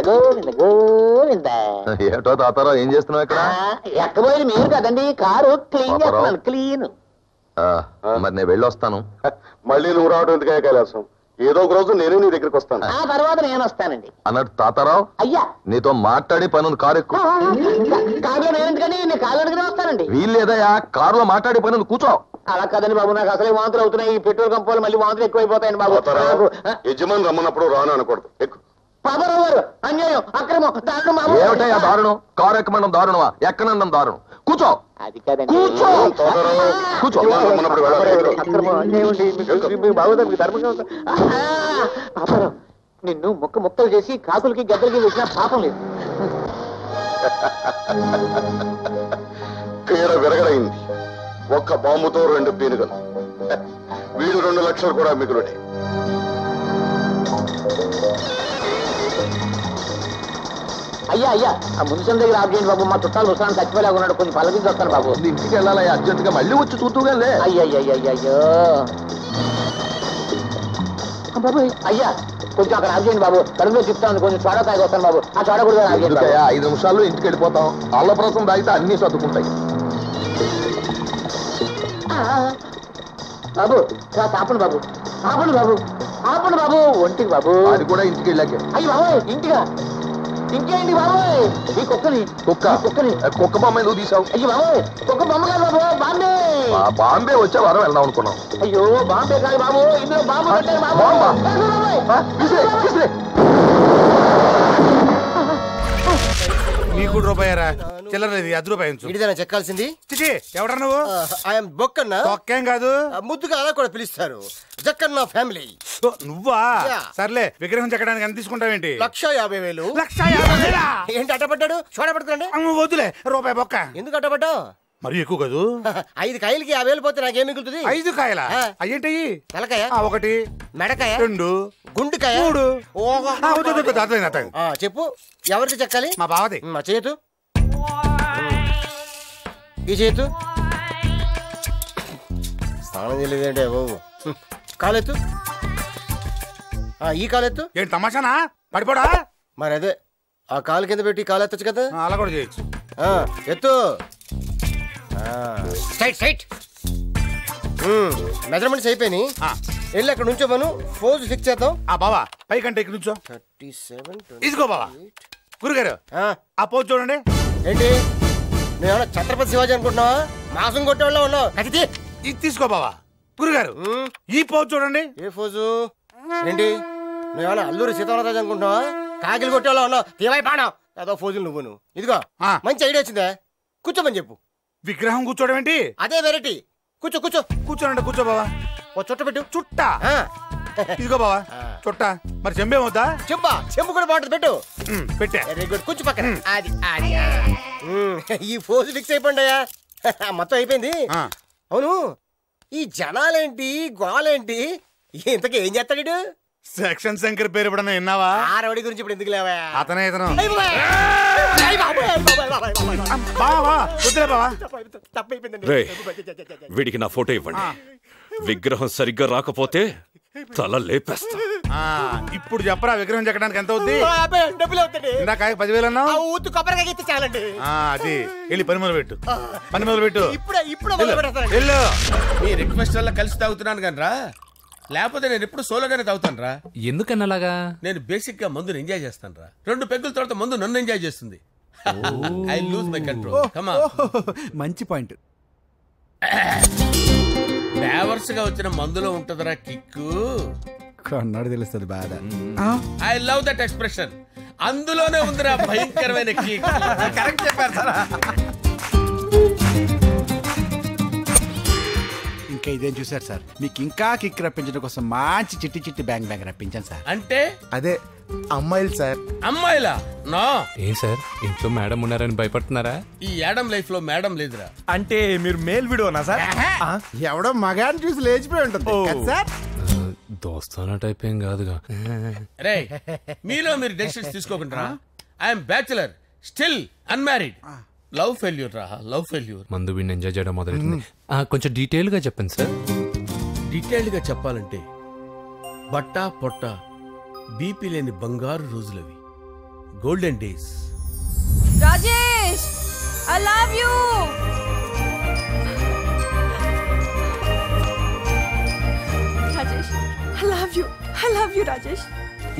గోవింద గోవింద. ఏటో తాతారా ఏం చేస్తున్నావు ఇక్కడ? ఎక్కబోయేది మీరు కదండి, కారు క్లీన్ చేస్తున్నాను. క్లీన్. మరి నేను వెళ్ళి వస్తాను. మళ్ళీ నువ్వు రావడం ఎందుకే కైలాసం? ఏదో ఒక రోజు నేను నీ దగ్గరికి వస్తాను. ఆ తర్వాత నేను వస్తానండి. అన్నట్టు తాతారావు, అయ్యా నీతో మాట్లాడి పని ఉంది, కారు ఎక్కువ. కారులో నేనెందుకని, నేను కారు అడిగితే వస్తానండి. వీల్లేదయా, కారులో మాట్లాడి పని ఉంది, కూర్చో. అలా కదండి బాబు, నాకు అసలే వాంతులు అవుతున్నాయి. ఈ పెట్రోల్ కంపాలు మళ్ళీ వాంతులు ఎక్కువైపోతాయండి బాబు. యజమాని రమ్మన్నప్పుడు రాను అనకూడదు. ఎక్కువ పదరావు గారు, అన్యాయం, అక్రమం, దారుణం. ఏమిటయ్యా దారుణం? కారు ఎక్కమండం దారుణమా, ఎక్కనండం దారుణం. కూర్చో. అది కదండి. కూర్చో. కూర్చో. రమ్మన్నప్పుడు వెళ్ళాలి. అక్రమం, అన్యాయం బాబు ధర్మంగా. పాపరావు, నిన్ను ముక్కలు చేసి కాకులకి గద్దలకి వేసిన పాపం లేదు. పీడ విరగడైంది. ఒక్క బాంబుతో 2 పీనుగలు. వీడు 2 లక్షలు కూడా మిగులుడే. అయ్యా అయ్యా, ఆ మున్సిపల్ దగ్గర ఆఫ్ చేయండి బాబు. మా చుట్టాలు ముసలాన్ని చచ్చిపోలేక ఉన్నాడు, కొంచెం పలకించి వస్తాను బాబు. ఇంటికి వెళ్ళాలి అర్జెంట్ గా, మళ్ళీ వచ్చి చూద్దుగానే. అయ్యయ్యో బాబు, అయ్యా కొంచెం అక్కడ ఆఫ్ చేయండి బాబు. కడుపులో చెప్తాను, కొంచెం చోడ తాగి వస్తాను బాబు. ఆ చోడ కూడా ఆఫ్ చేయండి. 5 నిమిషాల్లో ఇంటికి వెళ్ళిపోతాం. అల్లప్రసం తాగితే అన్ని సర్దుకుంటాయి. బాబు ఆపండి బాబు, ఆపండి బాబు, ఆపండి బాబు. ఒంటికి బాబు. అది కూడా ఇంటికి వెళ్ళాకే. అయ్యి బాబు, ఇంటిగా ఇంకేంటి బాబు? ఈ కుక్కని కుక్క బొమ్మ ఎందుకు తీసావు? అయ్యి బాబు, కుక్క బొమ్మ కాదు బాబు, బాంబే. బాంబే వచ్చే వారం వెళ్దాం అనుకున్నాం. అయ్యో బాంబే కాదు బాబు, ఇందులో బాంబు పెట్టారు బాబు. నీకు రూపాయరా చిల్లరలేదు, ₹10 ఇడిదైనా చెక్కాల్సింది. ఎవడ నువ్వు? ఐఎమ్ బొక్కన్నా. ఒక్కేం కాదు, ముద్దుగా అలా కూడా పిలుస్తారు. జక్కన్న ఫ్యామిలీ. నువ్వా? సర్లే, విగ్రహం చెక్కడానికి ఎంత తీసుకుంటావేంటి? 1,50,000. 1,50,000? ఏంటి అట్టపడ్డాడు? చూడబడుతుందండి. వద్దులే, రూపాయి బొక్క. ఎందుకు అట్టపడ్డావు? మరి ఎక్కువ కాదు. 5 కాయలకి 50,000 పోతే నాకేం మిగులుతుంది? 5 కాయల అయ్యేంటి? తలకాయ 1, మెడకాయ 2, గుండుకాయ 3. చెప్పు, ఎవరికి చెక్కాలి? మా బావది. మా చేతు, ఈ చేతు. స్నానం చేయలేదేంటే బాబు. కాలెత్తు, ఈ కాలెత్తు. ఏంటి తమాషానా? పడిపోడా? మరి అదే, ఆ కాలు కింద పెట్టి కాలు ఎత్తచ్చు కదా. అలా కూడా చేయొచ్చు. ఎత్తు. స్ట్రైట్. మెజర్మెంట్స్ అయిపోయినాయి. వెళ్ళి అక్కడ నుంచో మనం ఫోజ్ ఫిక్స్ చేద్దాం. బావా పైకంటే ఇక్కడ నుంచో. 37. ఇదిగో బావా. గురుగారు ఆ పోజ్ చూడండి. ఏంటి, నేను ఛత్రపతి శివాజీ అనుకుంటున్నావా? మాసం కొట్టేవాళ్ళ ఉన్నావు. ఇది తీసుకో బావా. గురుగారు ఈ పోజ్ చూడండి. ఏ ఫోజు? ఏంటి, నువ్వేమన్నా అల్లూరి సీతారామరాజు అనుకుంటున్నావా? కాకిలు కొట్టేవాళ్ళ ఉన్నావు. తీవై బాణం ఏదో ఫోజులు నువ్వు. ఇదిగో మంచి ఐడియా వచ్చిందా? కూర్చోమని చెప్పు. విగ్రహం కూర్చోడం ఏంటి? అదే వెరైటీ. కూర్చోనండి. కూర్చో బావా. ఓ చుట్ట పెట్టు. చుట్ట? ఇదిగో బావా చుట్ట. మరి చెంబేమవుతా? చెంబు కూడా బాగుంటుంది, పెట్టు. పెట్టా. Very good. కూర్చో పక్కన. అది ఈ ఫోజ్ ఫిక్స్ అయిపోయిందయ్యా. మొత్తం అయిపోయింది. అవును, ఈ జనాలేంటి, గోలేంటి, ఇంతకీ ఏం చేస్తాడు? సెక్షన్ శంకర్ పేరు ఎప్పుడన్నా విన్నావా? ఆ రౌడీ గురించి ఇప్పుడు ఎందుకు లేవా? అతనే ఇతను. వీడికి నా ఫోటో ఇవ్వండి. విగ్రహం సరిగ్గా రాకపోతే తల లేపేస్తా. ఇప్పుడు చెప్పరా విగ్రహం చెక్కడానికి ఎంత అవుద్ది? డబ్బులు అవుతాయి. ఇందాక 10,000 అన్నావు. ఊతు కొబ్బరికాయ ఇస్తే చాలండి. అది వెళ్ళి పని మొదలు పెట్టు. ఇప్పుడు మీ రిక్వెస్ట్ వల్ల కలిసి తాగుతున్నాను కానీ రా, లేకపోతే నేను ఎప్పుడు సోలోగానే తాగుతాను రా. ఎందుకన్నలాగా? నేను బేసిక్ గా మందుని ఎంజాయ్ చేస్తాను రా. 2 పెగ్గుల తర్వాత మందు నన్ను ఎంజాయ్ చేస్తుంది. I lose my control. Come on. మంచి పాయింట్. ఫ్లేవర్స్ గా వచ్చిన మందులో ఉంటదరా కిక్కు. కన్నాడు తెలుస్తుంది బాధ. I love that expression. అందులోనే ఉందిరా భయంకరమైన కిక్. కరెక్ట్ చెప్పారు సార్. ఇంకా ఇదేం చూసారు సార్, మీకు ఇంకా కిక్ రప్పించడం కోసం మంచి చిట్టి బ్యాంగ్ రప్పించాను సార్. అంటే అదే అమ్మాయిలు సార్. అమ్మాయిలా? నా ఏం సార్, ఇంట్లో మేడం ఉన్నారని భయపడుతున్నారా? ఈ యాడమ్ లైఫ్ లో మేడం లేదురా. అంటే మీరు మేల్ వీడియోనా సార్? ఎవడో మగాన్ని చూసి లేచిపోయి ఉంటుంది సార్. దోస్తానా టైప్ ఏం కాదుగా. రే, మీలో మీరు డెసిషన్స్ తీసుకోకుండా. I'm bachelor, still unmarried. Love failure రా, లవ్ ఫెయిల్యూర్. మందు వీడిని ఎంజాయ్ చేయడం మొదలైంది. కొంచెం డీటెయిల్ గా చెప్పండి సార్. డీటెయిల్డ్ గా చెప్పాలంటే బట్టా పొట్ట బీపీ లేని బంగారు రోజులవి. Golden days. Rajesh, I love you. Rajesh, I love you. I love you Rajesh.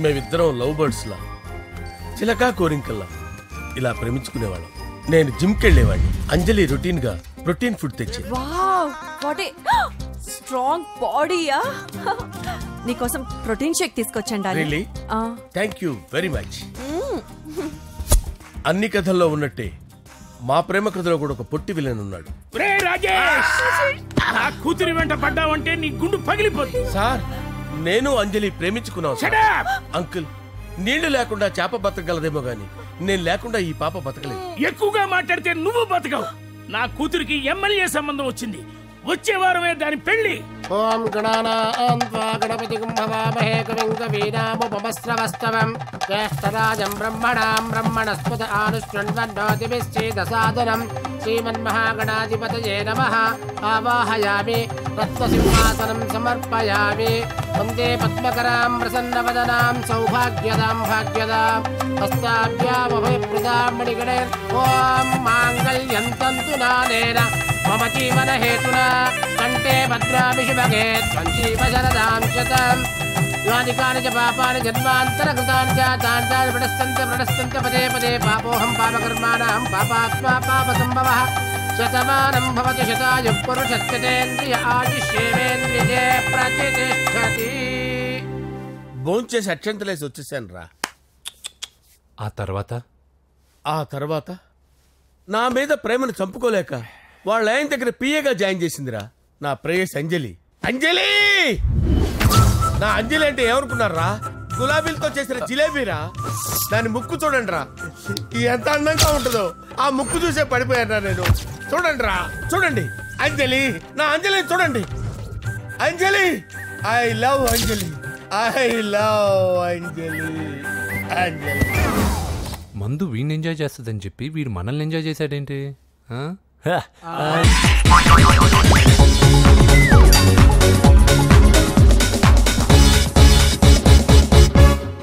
మేమిద్దరం లవ్ బర్డ్స్ లా, చిలకా కోరింకల్లా ఇలా ప్రేమించుకునేవాళ్ళం. నేను జిమ్కి వెళ్ళేవాడిని, అంజలి రొటీన్ గా ప్రోటీన్ ఫుడ్ తెచ్చి. వావ్, వాట్ ఏ స్ట్రాంగ్ బాడీయా. నీకోసం ప్రోటీన్ షేక్ తీసుకొచ్చండి. Really? Thank you very much. అన్ని కథల్లో ఉన్నట్టే మా ప్రేమ కథలో కూడా ఒక పొట్టి విలన్ ఉన్నాడు. కూతురి వెంట పడ్డావంటే నీ గుండు పగిలిపోతుంది. సార్, నేను అంజలి ప్రేమించుకున్నాను. అంకుల్, నీళ్లు లేకుండా చేప బతకగలదేమో గాని నేను లేకుండా ఈ పాప బతకలేదు. ఎక్కువగా మాట్లాడితే నువ్వు బతకవు. నా కూతురికి ఎమ్మెల్యే సంబంధం వచ్చింది. వచ్చే వారమే దాని పెళ్లి. ఓం గణానాం త్వా గణపతిం భవామహే కవిం కవీనాముపమస్రవస్తవం జ్యేష్ఠరాజం బ్రహ్మణాం బ్రహ్మణస్పద ఆనుష్ణ్వన్నోతిభిశ్చేదసాదనం శ్రీమన్మహాగణాధిపతయే నమః. ఆవాహయామి రత్నసింహాసనం సమర్పయామి. వందే పద్మకరాం ప్రసన్నవదనాం సౌభాగ్యదాం భాగ్యదాం హస్తాభ్యామభయప్రదాం మణిగణైర్. ఓం మాంగళ్యం తంతు నానేన మమ జీవన హేతునా కంటే భద్రామి శుభగే త్వం జీవ శరదాం శతం. యాని కాని చ పాపాని జన్మాంతరకృతాని చ తాని ప్రణశ్యంత పదే పదే పాపోహం పాపకర్మాణం పాపాత్మా పాపసంభవః. శతమానం భవతి శతాయుః పురుషస్యేంద్రియ ఆయుష్యేంద్రియే ప్రతిష్టతి. భోంచేసి అక్షంతలేసి వచ్చేసాను రా. ఆ తర్వాత నా మీద ప్రేమను చంపుకోలేక వాళ్ళ ఆయన దగ్గర పిఏగా జాయిన్ చేసిందిరా నా ప్రేయస్ అంజలి. అంజలి, నా అంజలి అంటే ఏమనుకున్నారా? గులాబీలతో చేసిన జిలేబీరా. దాని ముక్కు చూడండి రా, ఎంత అందంగా ఉంటుందో. ఆ ముక్కు చూసే పడిపోయారా నేను. చూడండి రా, చూడండి అంజలి, నా అంజలి చూడండి. Anjali, I love Anjali, I love Anjali. Anjali మందు వీడిని ఎంజాయ్ చేస్తుందని చెప్పి వీడు మనల్ని ఎంజాయ్ చేశాడేంటి? ఆ?